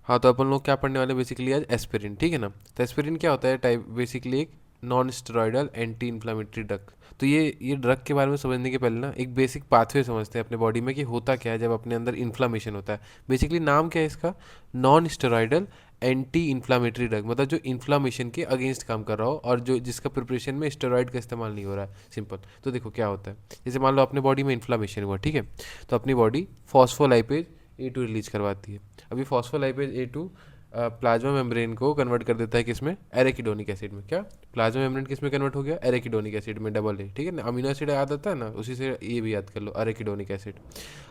हाँ, तो अपन लोग क्या पढ़ने वाले बेसिकली आज एस्पिरिन, ठीक है ना। तो एस्पिरिन क्या होता है, टाइप बेसिकली एक non steroidal anti inflammatory drug. तो ये ड्रग के बारे में समझने के पहले ना एक बेसिक पाथवे समझते हैं अपने बॉडी में कि होता क्या है जब अपने अंदर इन्फ्लामेशन होता है। बेसिकली नाम क्या है इसका, non steroidal anti inflammatory drug, मतलब जो इन्फ्लामेशन के अगेंस्ट काम कर रहा हो और जो जिसका प्रिपरेशन में स्टेरॉयड का इस्तेमाल नहीं हो रहा है, सिंपल। तो देखो क्या होता है, जैसे मान लो अपने बॉडी में इन्फ्लामेशन हुआ, ठीक है, तो अपनी बॉडी फॉस्फोलाइपेज A2 रिलीज करवाती है। अभी फॉस्फोलाइपेज A2 प्लाज्मा मेम्ब्रेन को कन्वर्ट कर देता है किसमें, एरेकिडोनिक एसिड में। क्या, प्लाज्मा मेम्ब्रेन किस में कन्वर्ट हो गया, एरेकिडोनिक एसिड में, डबल ए, ठीक है ना। अमीनो एसिड याद आता है ना, उसी से ये भी याद कर लो, एरेकिडोनिक एसिड।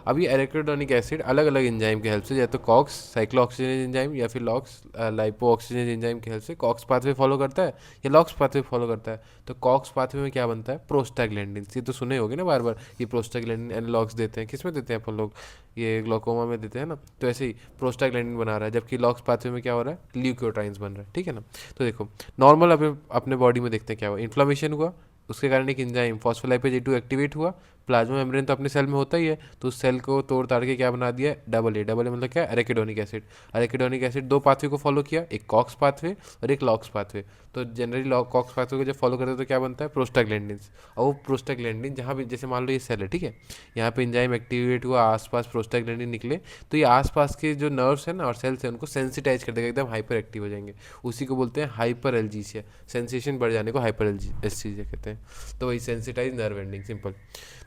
अब ये एरेकिडोनिक एसिड अलग अलग एंजाइम के हेल्प से, या तो कॉक्स साइक्लो ऑक्सीजन एंजाइम या फिर लॉक्स लाइपो ऑक्सीजन एंजाइम के हेल्प से कॉक्स पाथवे फॉलो करता है या लॉक्स पाथवे फॉलो करता है। तो कॉक्स पाथवे में क्या बनता है, प्रोस्टाग्लैंडिन। ये तो सुने होगे ना बार बार, ये प्रोस्टाग्लैंडिन एनालॉग्स देते हैं, किस में देते हैं अपन लोग, ये ग्लोकोमा में देते हैं ना। तो ऐसे ही प्रोस्टाग्लैंडिन बना रहा है, जबकि लॉक्स पाथवे में क्या हो रहा है, ल्यूकोट्राइन्स बन रहा है, ठीक है ना। तो देखो नॉर्मल अपने अपने बॉडी में देखते हैं क्या हुआ, इन्फ्लामेशन हुआ, उसके कारण एक एंजाइम फॉस्फोलाइपेज A2 एक्टिवेट हुआ। प्लाज्मा मेम्ब्रेन तो अपने सेल में होता ही है, तो उस सेल को तोड़ ताड़ के क्या बना दिया, डबल ए। डबल ए मतलब क्या, एरेकिडोनिक एसिड। एरेकिडोनिक एसिड दो पाथवे को फॉलो किया, एक कॉक्स पाथवे और एक लॉक्स पाथवे। तो जनरली कॉक्स पाथवे को जब फॉलो करते हैं तो क्या बनता है, प्रोस्टाग्लैंडिन्स। और वो प्रोस्टाग्लैंडिन जहाँ भी, जैसे मान लो ये सेल है, ठीक है, यहाँ पे एंजाइम एक्टिवेट हुआ, आसपास प्रोस्टाग्लैंडिन निकले, तो ये आसपास के जो नर्व्स हैं ना और सेल्स हैं उनको सेंसिटाइज कर देगा, एकदम हाइपर एक्टिव हो जाएंगे। उसी को बोलते हैं हाइपर एल्जीसिया, सेंसेशन बढ़ जाने को हाइपर एल्जीसिया कहते हैं। तो वही सेंसिटाइज नर्व एंडिंग, सिंपल।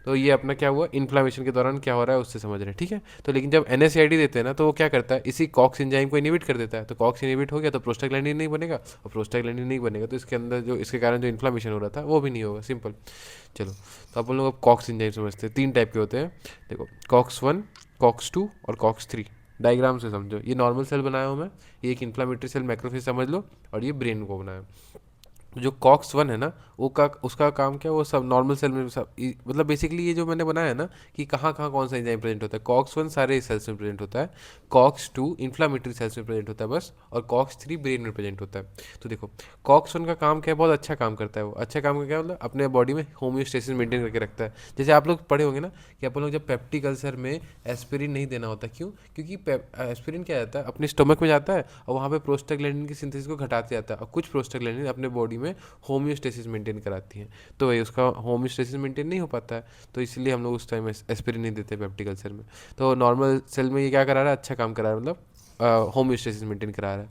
तो ये अपना क्या हुआ, इन्फ्लामेशन के दौरान क्या हो रहा है उससे समझ रहे हैं, ठीक है। तो लेकिन जब NSAID देते हैं ना, तो वो क्या करता है, इसी कॉक्स एंजाइम को इनिबिट कर देता है। तो कॉक्स इनिबिट हो गया तो प्रोस्टाग्लैंडिन नहीं बनेगा, और प्रोस्टाग्लैंडिन नहीं बनेगा तो इसके अंदर जो इसके कारण जो इन्फ्लामेशन हो रहा था वो भी नहीं होगा, सिंपल। चलो, तो अपन लोग अब कॉक्स एंजाइम समझते हैं, तीन टाइप के होते हैं। देखो, कॉक्स 1, कॉक्स 2 और कॉक्स 3। डायग्राम से समझो, ये नॉर्मल सेल बनाया हूँ मैं, ये एक इन्फ्लामेटरी सेल मैक्रोफेज समझ लो, और ये ब्रेन को बनाया। जो कॉक्स 1 है ना, वो का उसका काम क्या है, वो सब नॉर्मल सेल में सब मतलब बेसिकली ये जो मैंने बनाया है ना कि कहाँ कहाँ कौन सा एंजाइम प्रेजेंट होता है, कॉक्स 1 सारे सेल्स में प्रेजेंट होता है, कॉक्स 2 इन्फ्लामेटरी सेल्स में प्रेजेंट होता है बस, और कॉक्स 3 ब्रेन में प्रेजेंट होता है। तो देखो, कॉक्स 1 का काम क्या है, बहुत अच्छा काम करता है। वो अच्छा काम का क्या मतलब, अपने बॉडी में होम्योस्टेसिस मेंटेन करके रखता है। जैसे आप लोग पढ़े होंगे ना कि अपन लोग जब पेप्टिक अल्सर में एस्पिरिन नहीं देना होता, क्यों, क्योंकि एस्पिरिन क्या जाता है, अपने स्टमक में जाता है और वहाँ पे प्रोस्टाग्लैंडिन की सिंथेसिस को घटाते जाता है, और कुछ प्रोस्टाग्लैंडिन अपने बॉडी में होम्योस्टेसिस मेंटेन कराती हैं। तो वही उसका होम्योस्टेसिस मेंटेन नहीं हो पाता है, तो इसलिए हम लोग उस टाइम एस्पिरिन नहीं देते पेप्टिक अल्सर में। तो नॉर्मल सेल में ये क्या करा रहा है, अच्छा काम करा रहा है, मतलब होम्योस्टेसिस मेंटेन करा रहा है।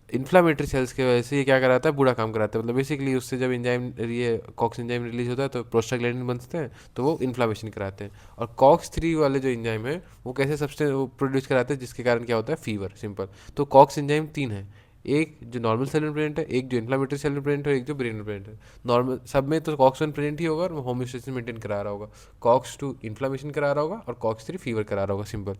इन्फ्लामेटरी सेल्स की वजह से ये क्या कराता है, बुरा काम कराता है, मतलब बेसिकली उससे जब एंजाइम, ये कॉक्स एंजाइम रिलीज होता है तो प्रोस्टाग्लैंडिन बनते हैं, तो वो इन्फ्लामेशन कराते हैं। और कॉक्स 3 वाले जो एंजाइम है वो कैसे सब्सटेंस प्रोड्यूस कराते हैं, जिसके कारण क्या होता है, फीवर, सिंपल। तो कॉक्स एंजाइम तीन है, एक जो नॉर्मल सेल में प्रेजेंट है, एक जो इन्फ्लामेटरी सेल में प्रेजेंट है, एक जो ब्रेन में प्रेजेंट है। नॉर्मल सब में तो कॉक्स 1 प्रेजेंट ही होगा और होम्योस्टेसिस मेंटेन करा रहा होगा, कॉक्स 2 इन्फ्लामेशन करा रहा होगा और कॉक्स 3 फीवर करा रहा होगा, सिंपल।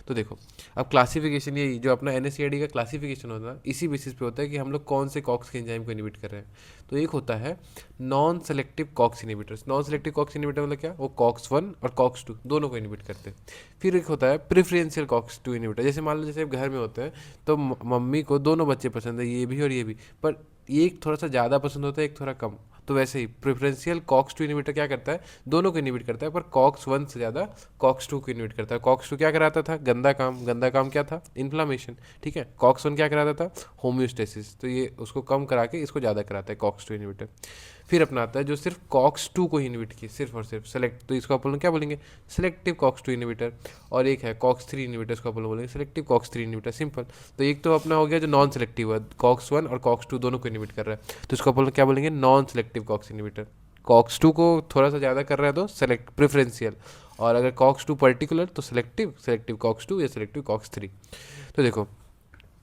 तो देखो, अब क्लासिफिकेशन, ये जो अपना NSAID का क्लासिफिकेशन होता है इसी बेसिस पे होता है कि हम लोग कौन से कॉक्स के एंजाइम को इनिबिट कर रहे हैं। तो एक होता है non selective COX inhibitors. Non selective COX inhibitor मतलब क्या, वो कॉक्स 1 और कॉक्स 2 दोनों को इनिबिट करते हैं। फिर एक होता है प्रेफरेंशियल कॉक्स 2 इनिबिटर। जैसे मान लो, जैसे घर में होते हैं तो मम्मी को दोनों बच्चे पसंद है, ये भी और ये भी, पर एक थोड़ा सा ज़्यादा पसंद होता है, एक थोड़ा कम। तो वैसे ही प्रेफरेंशियल कॉक्स 2 इनिबिटर क्या करता है, दोनों को इनिबिट करता है, पर कॉक्स 1 से ज़्यादा कॉक्स 2 को इनिबिट करता है। कॉक्स 2 क्या कराता था, गंदा काम। गंदा काम क्या था, इन्फ्लामेशन, ठीक है। कॉक्स 1 क्या कराता था, होम्योस्टेसिस। तो ये उसको कम करा के इसको ज़्यादा कराता है कॉक्स 2 इनिबिटर। फिर अपनाता है जो सिर्फ कॉक्स 2 को ही इनिबिट की, सिर्फ और सिर्फ सेलेक्ट, तो इसको अपन लोग क्या बोलेंगे, सेलेक्टिव कॉक्स 2 इनिबिटर। और एक है कॉक्स 3 इनिबिटर, इसको अपन लोग बोलेंगे सेलेक्टिव कॉक्स 3 इनिबिटर, सिंपल। तो एक तो अपना हो गया जो नॉन सेलेक्टिव है, कॉक्स 1 और कॉक्स 2 दोनों को इनिबिट कर रहा है, तो इसको अपन लोग क्या बोलेंगे, non selective COX inhibitor. COX 2 को थोड़ा सा ज़्यादा कर रहा है तो सेलेक्ट प्रेफरेंशियल, और अगर कॉक्स 2 पर्टिकुलर तो सेलेक्टिव, सेलेक्टिव कॉक्स 2 या सेलेक्टिव कॉक्स 3। तो देखो,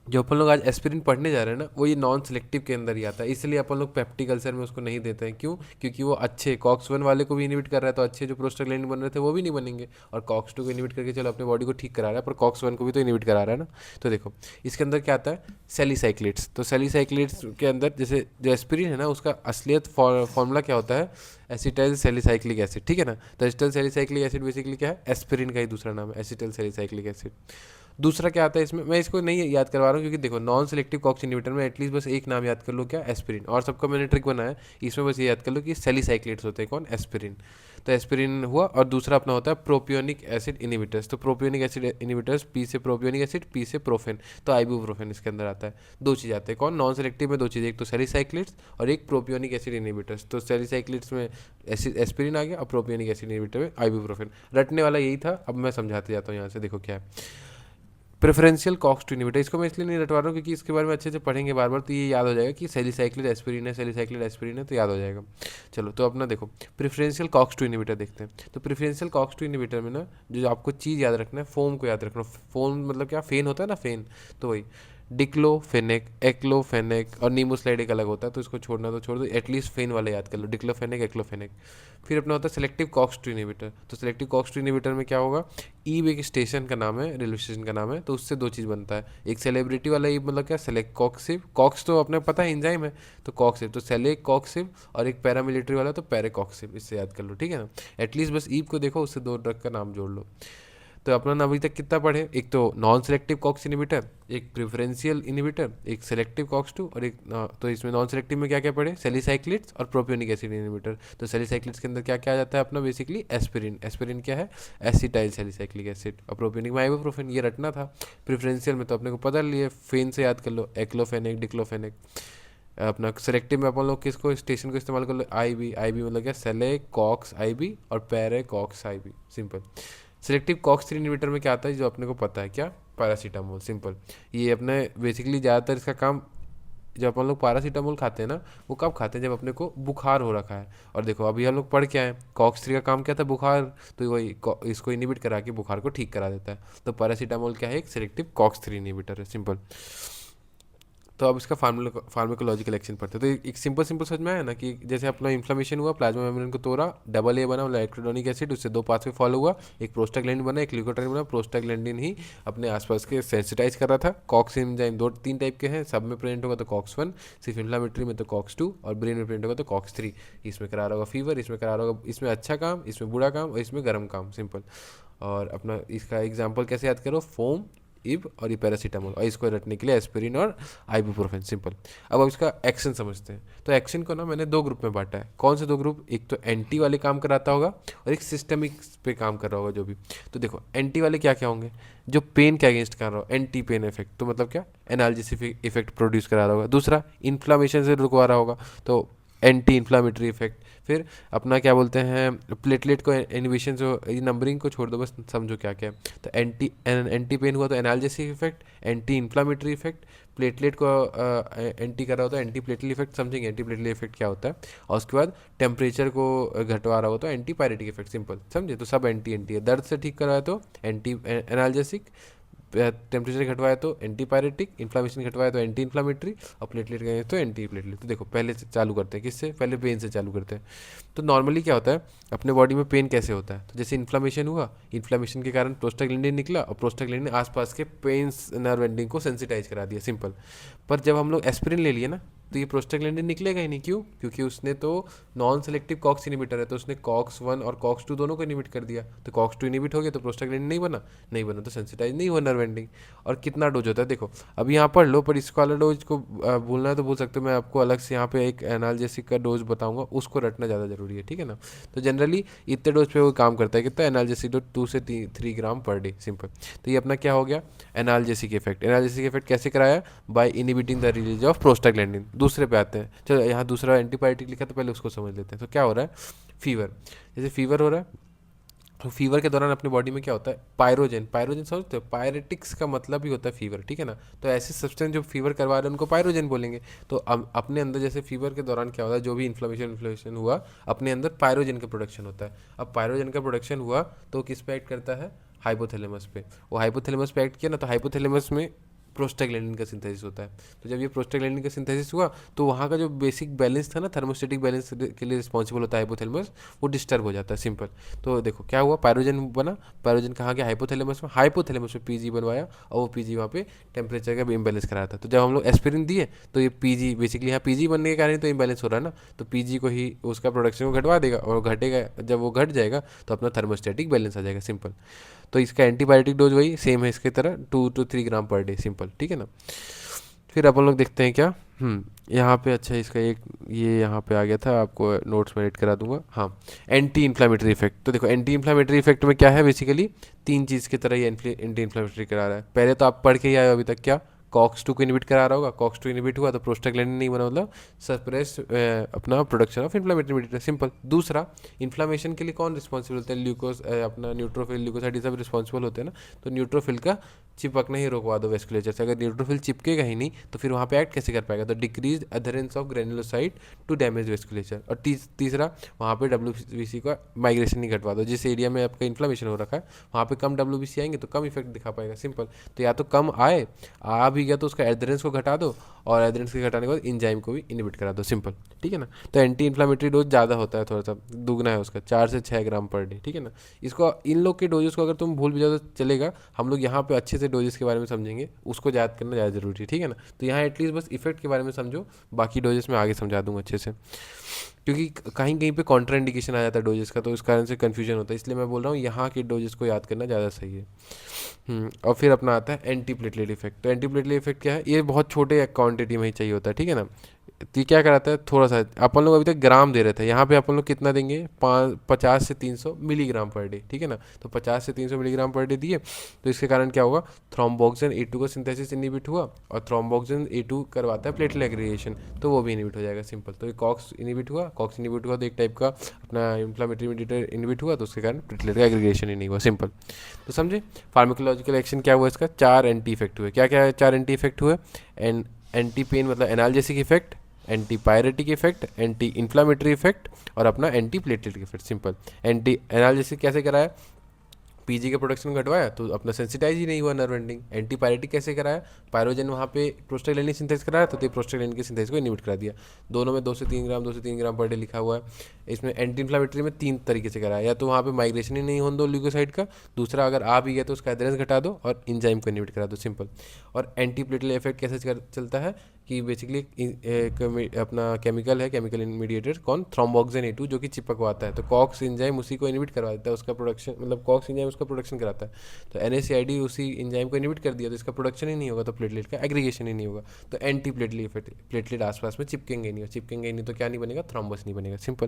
जो अपन लोग आज एस्पिरिन पढ़ने जा रहे हैं ना, वो ये नॉन सेलेक्टिव के अंदर ही आता है, इसलिए अपन लोग पेप्टिक अल्सर में उसको नहीं देते हैं। क्यों, क्योंकि वो अच्छे कॉक्स 1 वाले को भी इनिबिट कर रहा है, तो अच्छे जो प्रोस्टाग्लैंडिन बन रहे थे वो भी नहीं बनेंगे, और कॉक्स 2 को इनिबिट करके चलो अपने बॉडी को ठीक करा रहा है, पर कॉक्स 1 को भी तो इनिबिट करा रहा है ना। तो देखो, इसके अंदर क्या आता है, सेलिसाइक्लेट्स। तो सेलिसाइक्लेट्स के अंदर जैसे जो एस्पिरिन है ना, उसका असलियत फॉर्मूला क्या होता है, एसिटाइल सेलिसाइक्लिक एसिड, ठीक है ना। तो एसिटाइल सेलिसाइक्लिक एसिड बेसिकली क्या है, एस्पिरिन का ही दूसरा नाम है, एसिटाइल सेलिसाइक्लिक एसिड। दूसरा क्या आता है इसमें, मैं इसको नहीं याद करवा रहा हूँ क्योंकि देखो नॉन सेलेक्टिव कॉक्स इनहिबिटर में एटलीस्ट बस एक नाम याद कर लो, क्या, एस्पिरिन, और सबका मैंने ट्रिक बनाया है, इसमें बस ये याद कर लो कि सेलिसाइक्लेट्स होते हैं, कौन, एस्पिरिन। तो एस्पिरिन हुआ, और दूसरा अपना होता है प्रोपियोनिक एसिड इनहिबिटर्स। तो प्रोपियोनिक एसिड इनहिबिटर्स, पी से प्रोपियोनिक एसिड, पी से प्रोफेन, तो आइबुप्रोफेन इसके अंदर आता है। दो चीज़ आते हैं, कौन, नॉन सेलेक्टिव में दो चीज़, एक तो सेलिसाइक्लेट्स और एक प्रोपियोनिक एसिड इनहिबिटर्स। तो सेलिसाइक्लेट्स में एस्पिरिन आ गया और प्रोपियोनिक एसिड इनहिबिटर में आइबुप्रोफेन। रटने वाला यही था, अब मैं समझाते जाता हूँ यहाँ से, देखो क्या है प्रेफरेंशियल कॉक्स टू इनहिबिटर। इसको मैं इसलिए नहीं रटवा रहा हूँ क्योंकि इसके बारे में अच्छे से पढ़ेंगे बार बार, तो ये याद हो जाएगा कि सेलिसाइक्लिक एस्पिरिन है, सेलिसाइक्लिक एस्पिरिन है, तो याद हो जाएगा। चलो तो अपना देखो प्रेफरेंशियल कॉक्स टू इनहिबिटर देखते हैं। तो प्रेफरेंशियल कॉक्स टू इनहिबिटर में ना जो आपको चीज़ याद रखना है, फोम को याद रखना। फोम मतलब क्या, फेन होता है ना, फेन, तो वही डिक्लोफेनेक, एक्लोफेनेक और नीमोस्लाइड एक अलग होता है, तो इसको छोड़ना तो छोड़ दो, एटलीस्ट फेन वाला याद कर लो, डिक्लोफेनेक, एक्लोफेनेक। फिर अपना होता है सेलेक्टिव कॉक्स टू इनहिबिटर। तो सेलेक्टिव कॉक्स टू इनहिबिटर में क्या होगा, ईब एक स्टेशन का नाम है, रेलवे स्टेशन का नाम है, तो उससे दो चीज़ बनता है, एक सेलिब्रिटी वाला ईब मतलब क्या, सेलेक्ट कॉक्सिव, कॉक्स तो अपने पता है एंजाइम है, तो कॉक्सिव, तो सेलेक्ट कॉक्सिव, और एक पैरामिलिट्री वाला तो पैराकॉक्सिव, इससे याद कर लो, ठीक है ना। एटलीस्ट बस ईब को देखो, उससे दो ड्रग का नाम जोड़ लो। तो अपना ना अभी तक कितना पढ़े, एक तो नॉन सेलेक्टिव कॉक्स इनहिबिटर, एक प्रेफरेंशियल इनहिबिटर, एक सेलेक्टिव कॉक्स टू, और एक तो इसमें नॉन सेलेक्टिव में क्या क्या पढ़े, सेलिसाइक्लिट्स और प्रोपियोनिक एसिड इनहिबिटर। तो सेलिसाइक्लिट्स के अंदर क्या क्या आ जाता है अपना, बेसिकली एस्पिरिन, एस्पिरिन क्या है, एसिटाइल सेलिसाइक्लिक एसिड, और प्रोपियोनिक में आइबुप्रोफेन, ये रटना था। प्रेफरेंशियल में तो अपने को पता लिए, फेन से याद कर लो, एक्लोफेनेक, डिक्लोफेनेक। अपना सेलेक्टिव में अपन लोग किसको, स्टेशन को इस्तेमाल कर लो, आई बी, आई बी मतलब क्या, सेलेक्ट कॉक्स आई बी और पैरे COX I B, simple. Selective COX 3 inhibitor में क्या आता है, जो अपने को पता है, क्या, पैरासीटामोल, सिंपल। ये अपने बेसिकली ज़्यादातर इसका काम, जब अपन लोग पैरासीटामोल खाते हैं ना, वो कब खाते हैं, जब अपने को बुखार हो रखा है। और देखो अभी हम लोग पढ़ के आए, कॉक्स 3 का काम क्या था, बुखार, तो वही इसको इनहिबिट करा के बुखार को ठीक करा देता है। तो पैरासीटामोल क्या है, एक सेलेक्टिव कॉक्स 3 इनहिबिटर है, सिंपल। तो अब इसका फार्माकोलॉजिकल एक्शन पढ़ते हैं। तो एक सिंपल सिंपल समझ में आया ना कि जैसे अपना इन्फ्लेमेशन हुआ, प्लाज्मा मेम्ब्रेन को तोड़ा, डबल ए बना, इलेक्ट्रोडोनिक एसिड, उससे दो पाथवे फॉलो हुआ, एक प्रोस्टाग्लैंडिन बना, एक ल्यूकोट्राइन बना। प्रोस्टाग्लैंडिन ही अपने आसपास के सेंसिटाइज कर रहा था। कॉक्स एंजाइम दो तीन टाइप के हैं, सब में प्रेजेंट होगा तो कॉक्स 1, सिर्फ इन्फ्लामेटरी में तो कॉक्स 2, और ब्रेन में प्रेजेंट होगा तो कॉक्स 3। इसमें करा रहा होगा फीवर, इसमें करा रहा होगा, इसमें अच्छा काम, इसमें बुरा काम, और इसमें गर्म काम, सिंपल। और अपना इसका एग्जाम्पल कैसे याद करो, फोम, इब और ये पैरासीटामोल, और इसको रटने के लिए एस्पिरिन और आइबुप्रोफेन, सिंपल। अब इसका एक्शन समझते हैं। तो एक्शन को ना मैंने दो ग्रुप में बांटा है। कौन से दो ग्रुप, एक तो एंटी वाले काम कराता होगा और एक सिस्टमिक पे काम कर रहा होगा जो भी। तो देखो एंटी वाले क्या क्या होंगे, जो पेन के अगेंस्ट कर रहा हो, एंटी पेन इफेक्ट, तो मतलब क्या, एनाल्जेसिक इफेक्ट प्रोड्यूस करा रहा होगा। दूसरा इन्फ्लामेशन से रुकवा रहा होगा, तो एंटी इन्फ्लामेटरी इफेक्ट। फिर अपना क्या बोलते हैं, प्लेटलेट को इनहिबिशन, जो नंबरिंग को छोड़ दो, बस समझो क्या क्या है। तो एंटी पेन हुआ तो analgesic effect, anti inflammatory effect, platelet को एंटी कर रहा होता है, एंटी प्लेटलेट इफेक्ट, समझेंगे एंटी प्लेटलेट इफेक्ट क्या होता है। और उसके बाद टेम्परेचर को घटवा रहा होता है, एंटी पायरेटिक इफेक्ट, सिंपल, समझे। तो सब एंटी एंटी है। दर्द से ठीक करा है तो एंटी एनाल्जेसिक, टेम्परेचर घटवाया तो एंटी पायरेटिक, इन्फ्लामेशन घटवाया तो एंटी इन्फ्लामेटरी, और प्लेटलेट गए तो एंटी प्लेटलेट। तो देखो पहले से चालू करते हैं, किससे, पहले पेन से चालू करते हैं। तो नॉर्मली क्या होता है अपने बॉडी में पेन कैसे होता है, तो जैसे इन्फ्लामेशन हुआ, इन्फ्लामेशन के कारण प्रोस्टाग्लैंडिन निकला, और प्रोस्टाग्लैंडिन आसपास के पेन्स नर्व एंडिंग को सेंसिटाइज करा दिया, सिंपल। पर जब हम लोग एस्पिरिन ले लिए ना, तो ये प्रोस्टाग्लैंडिन निकलेगा ही नहीं, क्यों, क्योंकि उसने तो नॉन सेलेक्टिव कॉक्स इनहिबिटर है, तो उसने कॉक्स 1 और कॉक्स 2 दोनों को इनहिबिट कर दिया। तो कॉक्स 2 इनहिबिट हो गया तो प्रोस्टाग्लैंडिन नहीं बना, नहीं बना तो सेंसिटाइज नहीं हुआ नर्व एंडिंग। और कितना डोज होता है देखो, अब यहाँ पढ़ लो, पर इसको वाला डोज को भूलना है तो भूल सकते हो, मैं आपको अलग से यहाँ पे एक एनाल्जेसिक का डोज बताऊंगा, उसको रटना ज़्यादा जरूरी है, ठीक है ना। तो जनरली इतने डोज पे वो काम करता है, कितना एनाल्जेसिक डोज, 2 से 3 ग्राम पर डे, सिंपल। तो ये अपना क्या हो गया, एनाल्जेसिक इफेक्ट। एनाल्जेसिक इफेक्ट कैसे कराया, by inhibiting the release of prostaglandin. दूसरे पे आते हैं, चलो यहाँ दूसरा एंटीबायोटिक लिखा तो पहले उसको समझ लेते हैं। तो क्या हो रहा है, फीवर, जैसे फीवर हो रहा है, तो फीवर के दौरान अपने बॉडी में क्या होता है, पायरोजन, पायरोजन समझते हो, पायरेटिक्स का मतलब ही होता है फीवर, ठीक है ना। तो ऐसे सब्सटेंस जो फीवर करवा रहे हैं उनको पायरोजन बोलेंगे। तो अपने अंदर जैसे फीवर के दौरान क्या होता है, जो भी इन्फ्लेमेशन हुआ, अपने अंदर पायरोजन का प्रोडक्शन होता है। अब पायरोजन का प्रोडक्शन हुआ तो किस पे एक्ट करता है, हाइपोथैलेमस पे। वो हाइपोथैलेमस पे एक्ट किया ना, तो हाइपोथैलेमस में प्रोस्टाग्लैंडिन का सिंथेसिस होता है। तो जब ये प्रोस्टाग्लैंडिन का सिंथेसिस हुआ तो वहाँ का जो बेसिक बैलेंस था ना, थर्मोस्टेटिक बैलेंस के लिए रिस्पॉन्सिबल होता है हाइपोथैलेमस, वो डिस्टर्ब हो जाता है, सिंपल। तो देखो क्या हुआ, पायरोजन बना, पायरोजन कहाँ गया, हाइपोथैलेमस में पीजी बनवाया, और वो पीजी वहाँ पे टेम्परेचर का इम्बैलेंस करा था। तो जब हम लोग एस्पिरिन दिए तो ये पीजी बेसिकली, यहाँ पीजी बनने के कारण तो इम्बैलेंस हो रहा है ना, तो पीजी को ही उसका प्रोडक्शन को घटवा देगा, और घटेगा, जब वो घट जाएगा तो अपना थर्मोस्टेटिक बैलेंस आ जाएगा, सिंपल। तो इसका एंटीबायोटिक डोज वही सेम है इसके तरह, 2 to 3 gram per day, simple, ठीक है ना। फिर अपन लोग देखते हैं क्या, यहाँ पे अच्छा इसका एक ये यहाँ पे आ गया था, आपको नोट्स में एड करा दूंगा। हाँ, एंटी इन्फ्लामेटरी इफेक्ट। तो देखो एंटी इन्फ्लामेटरी इफेक्ट में क्या है, बेसिकली 3 चीज़ की तरह ये एंटी इन्फ्लामेटरी करा रहा है। पहले तो आप पढ़ के ही आए हो अभी तक, क्या कॉक्स 2 को इनिबिट करा रहा होगा, कॉक्स 2 इनिबिट हुआ तो प्रोस्टाग्लैंडिन नहीं बना, मतलब सप्रेस अपना production of inflammatory mediator, simple. दूसरा, इन्फ्लामेशन के लिए कौन रिस्पॉन्सिबल होता है, ल्यूकोस अपना न्यूट्रोफिल, ल्यूकोसाइड, ये सब रिस्पॉन्सिबल होते हैं ना। तो न्यूट्रोफिल का चिपकना ही रोकवा दो वेस्कुलेचर से। अगर न्यूट्रोफिल चिपकेगा ही नहीं तो फिर वहाँ पे एक्ट कैसे कर पाएगा, तो decrease adherence of granulocyte to damage vasculature. और तीसरा, वहाँ पे डब्ल्यूबीसी का माइग्रेशन नहीं घटवा दो, जिस एरिया में आपका इन्फ्लामेशन हो रखा है वहाँ पे कम डब्ल्यूबीसी आएंगे तो कम इफेक्ट दिखा पाएगा, सिंपल। तो या तो कम आए, आ भी गया तो उसका एडरेंस को घटा दो, और एडरेंस के घटाने के बाद इंजाइम को भी इनिबिट करा दो, सिंपल, ठीक है ना। तो एंटी इन्फ्लामेटरी डोज ज़्यादा होता है, थोड़ा सा दुगना है उसका, 4 से 6 ग्राम पर डे, ठीक है ना। इसको, इन लोग के डोजेस को अगर तुम भूल भी जाओ तो चलेगा, हम लोग यहाँ पे अच्छे से डोजेस के बारे में समझेंगे, उसको याद करना ज़्यादा जरूरी है, ठीक है ना। तो यहाँ एटलीस्ट बस इफेक्ट के बारे में समझो, बाकी डोजेस में आगे समझा दूंगा अच्छे से, क्योंकि कहीं कहीं पे कॉन्ट्रा इंडिकेशन आ जाता है डोजेस का, तो इस कारण से कन्फ्यूजन होता है, इसलिए मैं बोल रहा हूँ यहाँ के डोजेस को याद करना ज़्यादा सही है। और फिर अपना आता है एंटी प्लेटलेट इफेक्ट। तो एंटी प्लेटलेट इफेक्ट क्या है, ये बहुत छोटे क्वांटिटी में ही चाहिए होता है, ठीक है ना। तो ये क्या कराता है, थोड़ा सा, अपन लोग अभी तक ग्राम दे रहे थे, यहाँ पे अपन लोग कितना देंगे, 50 से 300 मिलीग्राम पर डे, ठीक है ना। तो 50 से 300 मिलीग्राम पर डे दिए, तो इसके कारण क्या होगा, थ्रोम्बोक्सिन A2 का सिंथेसिस इनिबिट हुआ, और थ्रोम्बोक्सिन A2 करवाता है प्लेटलेट एग्रीगेशन, तो वो भी इनिबिट हो जाएगा, सिंपल। तो ये कॉक्स इनिबिट हुआ, तो एक टाइप का अपना इन्फ्लामेटरी मीडिएटर इनिबिट हुआ, तो उसके कारण प्लेटलेट का एग्रीगेशन ही नहीं हुआ, सिंपल। तो समझे फार्माकोलॉजिकल एक्शन क्या हुआ इसका, 4 एंटी इफेक्ट हुए, क्या क्या है 4 एंटी इफेक्ट हुए, एंड एंटी पेन मतलब analgesic effect, anti pyretic effect, anti inflammatory effect, और अपना anti platelet effect, simple. Anti analgesic कैसे कराया, पीजी का प्रोडक्शन घटवाया तो अपना सेंसिटाइज ही नहीं हुआ नर्व एंडिंग। एंटीपायरेटिक कैसे कराया, पायरोजन वहाँ पे प्रोस्टाग्लैंडिन सिंथेसिस कराया तो प्रोस्टाग्लैंडिन के सिंथेसिस को इनिबिट करा दिया। दोनों में 2 से 3 ग्राम पर डे लिखा हुआ है। इसमें एंटी इन्फ्लामेटरी में 3 तरीके से कराया, या तो वहाँ पे माइग्रेशन ही नहीं होने दो ल्यूकोसाइड का, दूसरा अगर आ भी गया तो उसका एड्रेस घटा दो, और इंजाइम को इनिबिट करा दो, सिंपल। और एंटी प्लेटलेट इफेक्ट कैसे चलता है कि बेसिकली अपना केमिकल है, केमिकल मीडिएटर कौन, थ्रोम्बोक्सिन A2, जो कि चिपकवाता है, तो कॉक्स इंजाइम उसी को इनिबिट करवा देता है, उसका प्रोडक्शन, मतलब कॉक्स इंजाइम उसका प्रोडक्शन कराता है। तो NSAID उसी इंजाइम को इनिबिट कर दिया तो इसका प्रोडक्शन ही नहीं होगा, तो प्लेटलेट का एग्रीगेशन ही नहीं होगा। तो एंटी प्लेटलेट इफेक्ट, प्लेटलेट आसपास में चिपकेंगे नहीं, और चिपकेंगे नहीं तो क्या नहीं बनेगा, थ्रोम्बस नहीं बनेगा, सिंपल।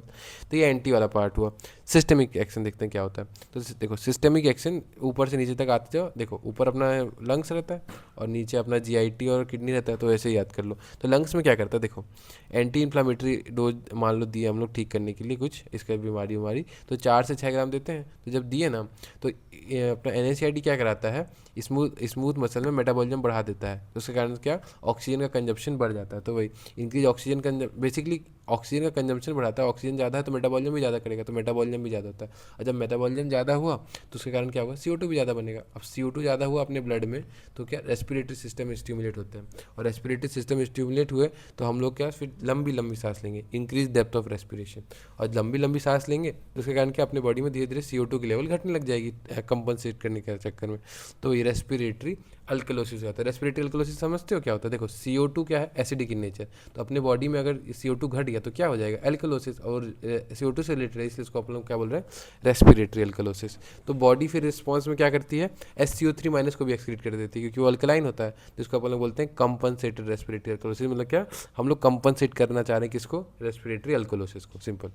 तो ये एंटी वाला पार्ट हुआ। सिस्टमिक एक्शन देखते हैं क्या होता है। तो देखो सिस्टमिक एक्शन ऊपर से नीचे तक आते जाओ, देखो ऊपर अपना लंग्स रहता है और नीचे अपना GIT और किडनी रहता है, तो ऐसे ही याद कर लो। तो लंग्स में क्या करता है, देखो एंटी इन्फ्लामेटरी डोज मान लो दिए हम लोग ठीक करने के लिए कुछ इसका बीमारी, तो 4 से 6 ग्राम देते हैं। तो जब दिए ना तो ये अपना NSAID क्या कराता है, स्मूथ मसल में मेटाबॉलिज्म बढ़ा देता है, तो उसके कारण क्या, ऑक्सीजन का कंजप्शन बढ़ जाता है। तो वही इंक्रीज ऑक्सीजन बेसिकली ऑक्सीजन का कंजम्पशन बढ़ाता है, ऑक्सीजन ज़्यादा है तो मेटाबॉलिज्म भी ज़्यादा करेगा, तो मेटाबॉलिज्म भी ज़्यादा होता है। और जब मेटाबॉलिज्म ज़्यादा हुआ तो उसके कारण क्या होगा, CO2 भी ज़्यादा बनेगा। अब CO2 ज़्यादा हुआ अपने ब्लड में तो क्या, रेस्पिरेटरी सिस्टम स्टिमुलेट होते हैं, और रेस्पिरेटरी सिस्टम स्टिमुलेट हुए तो हम लोग क्या, फिर लंबी लंबी सांस लेंगे, इंक्रीज डेप्थ ऑफ रेस्पिरेशन। और लंबी लंबी सांस लेंगे तो उसके कारण क्या, अपने बॉडी में धीरे धीरे CO2 की लेवल घटने लग जाएगी कंपनसेट करने के चक्कर में। तो ये रेस्पिरेटरी अल्कलोसिस होता है। रेस्पिरेटरी अल्कलोसिस समझते हो क्या होता है, देखो CO2 क्या है, एसिडिक इन नेचर, तो अपने बॉडी में अगर CO2 घट गया तो क्या हो जाएगा, अल्कलोसिस, और CO2 से रिलेटेड है इसलिए इसको अपन लोग क्या बोल रहे हैं, रेस्पिरेटरी अल्कलोसिस। तो बॉडी फिर रिस्पॉन्स में क्या करती है, SCO3- को भी एक्सक्रीट कर देती है, क्योंकि वो अल्कलाइन होता है, जिसको अपन लोग बोलते हैं कंपनसेटेड रेस्पिरेटरी अल्कलोसिस। मतलब क्या, हम लोग कंपनसेट करना चाह रहे हैं किसको, रेस्पिरेटरी अल्कलोसिस को, सिंपल।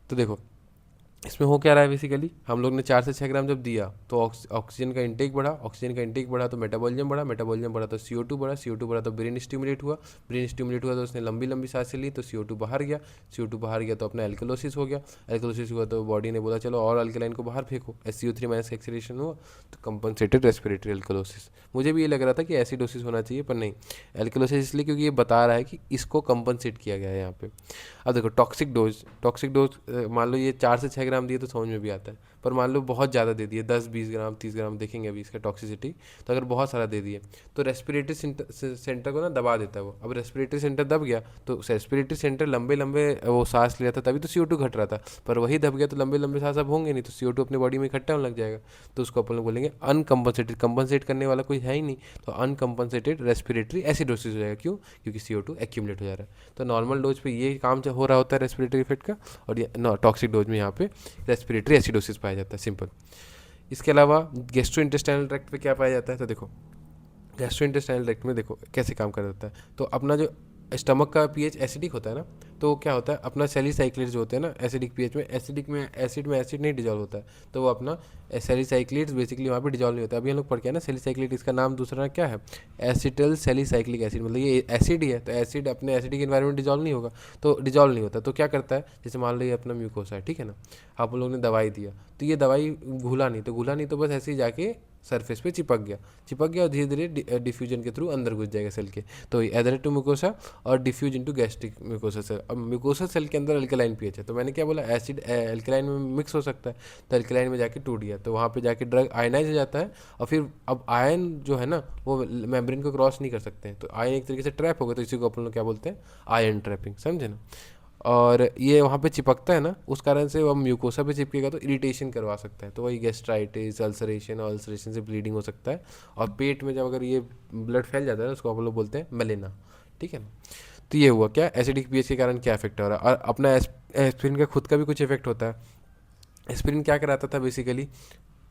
तो देखो इसमें हो क्या रहा है, बेसिकली हम लोग ने 4 से 6 ग्राम जब दिया तो ऑक्सीजन का इंटेक बढ़ा, ऑक्सीजन का इंटेक बढ़ा तो मेटाबॉलिज्म बढ़ा, मेटाबॉलिज्म बढ़ा तो CO2 बढ़ा, CO2 बढ़ा तो ब्रेन स्टिमुलेट हुआ, ब्रेन स्टिमुलेट हुआ तो उसने लंबी लंबी सांसें ली तो CO2 बाहर गया, CO2 बाहर गया तो अपना एल्कलोसिस हो गया, एल्कलोसिस हुआ तो बॉडी ने बोला चलो और अल्कलाइन को बाहर फेंको, SCO3- एक्सेलेरेशन हुआ तो कंपनसेटेड रेस्पिरेटरी अल्कलोसिस। मुझे भी ये लग रहा था कि एसिडोसिस होना चाहिए, पर नहीं, एल्कलोसिस इसलिए क्योंकि ये बता रहा है कि इसको कंपनसेट किया गया है यहाँ पे। अब देखो टॉक्सिक डोज मान लो ये 4 से 6 ग्राम दिए तो समझ में भी आता है, पर मान लो बहुत ज़्यादा दे दिए, 10-20 ग्राम 30 ग्राम देखेंगे अभी इसका टॉक्सिसिटी। तो अगर बहुत सारा दे दिए तो रेस्पिरेटरी सेंटर को ना दबा देता है वो। अब रेस्पिरेटरी सेंटर दब गया तो रेस्पिरेटरी सेंटर लंबे लंबे वो सांस लिया था, तभी तो CO2 घट रहा था, पर वही दब गया तो लंबे लंबे सांस अब होंगे नहीं, तो CO2 अपने बॉडी में इकट्ठा होने लग जाएगा। तो उसको अपन लोग बोलेंगे अनकम्पनसेटेड, कंपनसेट करने वाला कोई है ही नहीं, तो अनकम्पनसेटेड रेस्पिरेटरी एसिडोसिस हो जाएगा। क्यों? क्योंकि CO2 एक्यूमुलेट हो जा रहा है। तो नॉर्मल डोज पे ये काम हो रहा होता है रेस्पिरेटरी इफेक्ट का, और ये टॉक्सिक डोज में यहाँ पे रेस्पिरेटरी एसिडोसिस पाया जाता है, सिंपल। इसके अलावा गैस्ट्रो इंटेस्टाइनल ट्रैक्ट पे क्या पाया जाता है, तो देखो गैस्ट्रो इंटेस्टाइनल ट्रैक्ट में देखो कैसे काम कर जाता है। तो अपना जो स्टमक का पीएच एसिडिक होता है ना, तो क्या होता है अपना सेलीसाइक्लेट्स जो होते हैं ना एसिडिक पीएच में, एसिड में एसिड नहीं डिजॉल्व होता है, तो वो अपना सेलीसाइक्लेट्स बेसिकली वहाँ पे डिजॉल्व नहीं होता। अभी हम लोग पढ़ के ना सेलीसाइक्लेट, इसका नाम दूसरा क्या है, एसिटल सेलीसाइक्लिक एसिड, मतलब ये एसिड ही है, तो एसिड अपने एसिडिक इन्वायरमेंट डिजॉल्व नहीं होगा, तो डिजॉल्व नहीं होता, तो क्या करता है, जैसे मान लो ये अपना म्यूकोसा है, ठीक है ना, आप लोगों ने दवाई दिया, तो ये दवाई घुला नहीं तो बस ऐसे ही जाके सरफेस पे चिपक गया और धीरे धीरे डिफ्यूजन के थ्रू अंदर घुस जाएगा सेल के। तो एडहेरेंट टू म्यूकोसा और diffuse into gastric mucosa cell. अब म्यूकोसा सेल के अंदर अल्कलाइन पीएच है, तो मैंने क्या बोला, एसिड अल्कलाइन में मिक्स हो सकता है, तो अल्कलाइन में जाके टूट गया, तो वहाँ पे जाके ड्रग आयनाइज हो जाता है, और फिर अब आयन जो है ना वो मेम्ब्रेन को क्रॉस नहीं कर सकते हैं, तो आयन एक तरीके से ट्रैप हो गया, तो इसी को अपन लोग क्या बोलते हैं, आयन ट्रैपिंग, समझे ना। और ये वहाँ पे चिपकता है ना, उस कारण से वो म्यूकोसा पे चिपकेगा तो इरिटेशन करवा सकता है, तो वही गैस्ट्राइटिस, अल्सरेशन, और अल्सरेशन से ब्लीडिंग हो सकता है। और पेट में जब अगर ये ब्लड फैल जाता है उसको हम लोग बोलते हैं मेलेना, ठीक है ना। तो ये हुआ क्या, एसिडिक पीएच के कारण क्या इफेक्ट हो रहा है। और अपना एस्पिरिन का खुद का भी कुछ इफेक्ट होता है। एस्पिरिन क्या कराता था बेसिकली,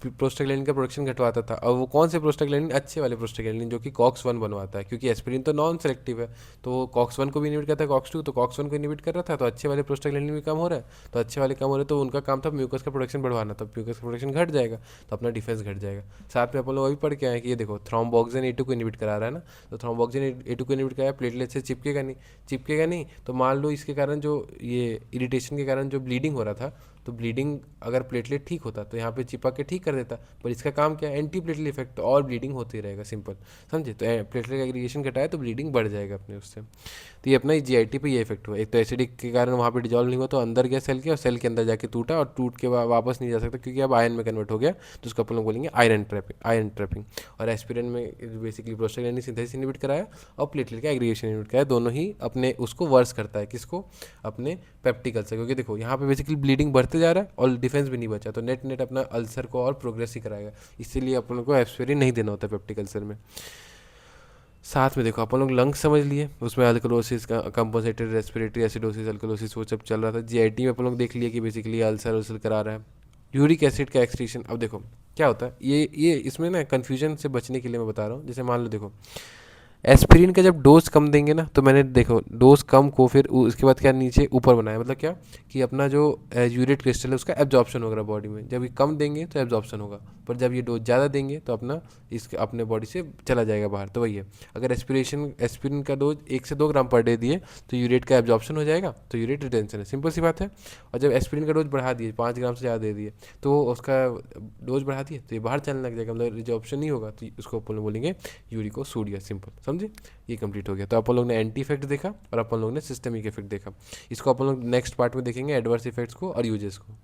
प्रोस्टाग्लैंडिन का प्रोडक्शन घटवाता था, और वो कौन से प्रोस्टाग्लैंडिन, अच्छे वाले प्रोस्टाग्लैंडिन जो कि कॉक्स 1 बनवाता है, क्योंकि एस्पिरिन तो नॉन सेलेक्टिव है, तो वो कॉक्स 1 को भी इनिबिट करता है, कॉक्स 2 तो कॉक्स 1 को इनिबिट कर रहा था, तो अच्छे वाले प्रोस्टाग्लैंडिन भी कम हो रहा है, तो अच्छे वाले कम हो रहे तो उनका काम था म्यूकस का प्रोडक्शन बढ़वाना, तो म्यूकस का प्रोडक्शन घट जाएगा तो अपना डिफेंस घट जाएगा। साथ में अपन लोग अभी पढ़ के आए कि ये देखो थ्रोम्बोक्सिन A2 को इनिबिट करा रहा है ना, तो थ्रोम्बोक्सिन A2 को इनिबिट कराया, प्लेटलेट से चिपकेगा नहीं, तो मान लो इसके कारण जो ये इरिटेशन के कारण जो ब्लीडिंग हो रहा था, तो ब्लीडिंग अगर प्लेटलेट ठीक होता तो यहाँ पे चिपक के ठीक कर देता, पर इसका काम क्या है, एंटी प्लेटलेट इफेक्ट, तो और ब्लीडिंग होती रहेगा, सिंपल, समझे। तो प्लेटलेट एग्रीगेशन घटाया तो ब्लीडिंग बढ़ जाएगा अपने उससे। तो ये अपना GIT पे ये इफेक्ट हुआ, एक तो एसिडिक के कारण वहाँ पे डिजॉल्व नहीं हुआ तो अंदर गया सेल के, और सेल के अंदर जाके टूटा, और टूट के वापस नहीं जा सकता क्योंकि अब आयन में कन्वर्ट हो गया, तो उसको अपन लोग बोलेंगे आयरन ट्रैपिंग। और एस्पिरिन में बेसिकली प्रोस्टाग्लैंडिन सिंथेसिस इनहिबिट कराया और प्लेटलेट का एग्रीगेशन इनहिबिट कराया, दोनों ही अपने उसको वर्स करता है, किसको, अपने पेप्टिकल से, क्योंकि देखो यहाँ पे बेसिकली ब्लीडिंग बढ़ते जा रहा है और डिफेंस भी नहीं बचा, तो नेट अपना अल्सर को और प्रोग्रेस ही कराएगा, इसीलिए अपन को एस्पिरिन नहीं देना होता पेप्टिक अल्सर में। साथ में देखो अपन लोग लंग्स समझ लिए, उसमें अल्कलोसिस का कंपोजिटेड रेस्पिरेटरी एसिडोसिस, अल्कलोसिस वो सब चल रहा था। GIT में अपन लोग देख लिए कि बेसिकली अल्सर करा रहा है। यूरिक एसिड का एक्सक्रीशन, अब देखो क्या होता है, ये इसमें ना कन्फ्यूजन से बचने के लिए मैं बता रहा हूँ। जैसे मान लो देखो एस्पिरिन का जब डोज कम देंगे ना, तो मैंने देखो डोज कम को फिर उसके बाद क्या नीचे ऊपर बनाया, मतलब क्या कि अपना जो यूरेट क्रिस्टल है उसका एब्जॉर्प्शन होगा बॉडी में, जब ये कम देंगे तो एब्जॉर्प्शन होगा, पर जब ये डोज ज़्यादा देंगे तो अपना इसके अपने बॉडी से चला जाएगा बाहर। तो वही है, अगर एस्पिरिन का डोज 1 से 2 ग्राम पर डे दिए तो यूरेट का एब्जॉर्प्शन हो जाएगा, तो यूरेट रिटेंशन है, सिंपल सी बात है। और जब एस्पिरिन का डोज बढ़ा दिए 5 ग्राम से ज़्यादा दे दिए, तो उसका डोज बढ़ा दिए तो ये बाहर चलने लग जाएगा, मतलब रिजॉर्प्शन नहीं होगा, तो उसको अपन बोलेंगे यूरिकोसूरिया, सिंपल, समझे। ये कंप्लीट हो गया। तो अपन लोग ने एंटी इफेक्ट देखा और अपन लोग ने सिस्टमिक इफेक्ट देखा। इसको अपन लोग नेक्स्ट पार्ट में देखेंगे, एडवर्स इफेक्ट्स को और यूजेस को।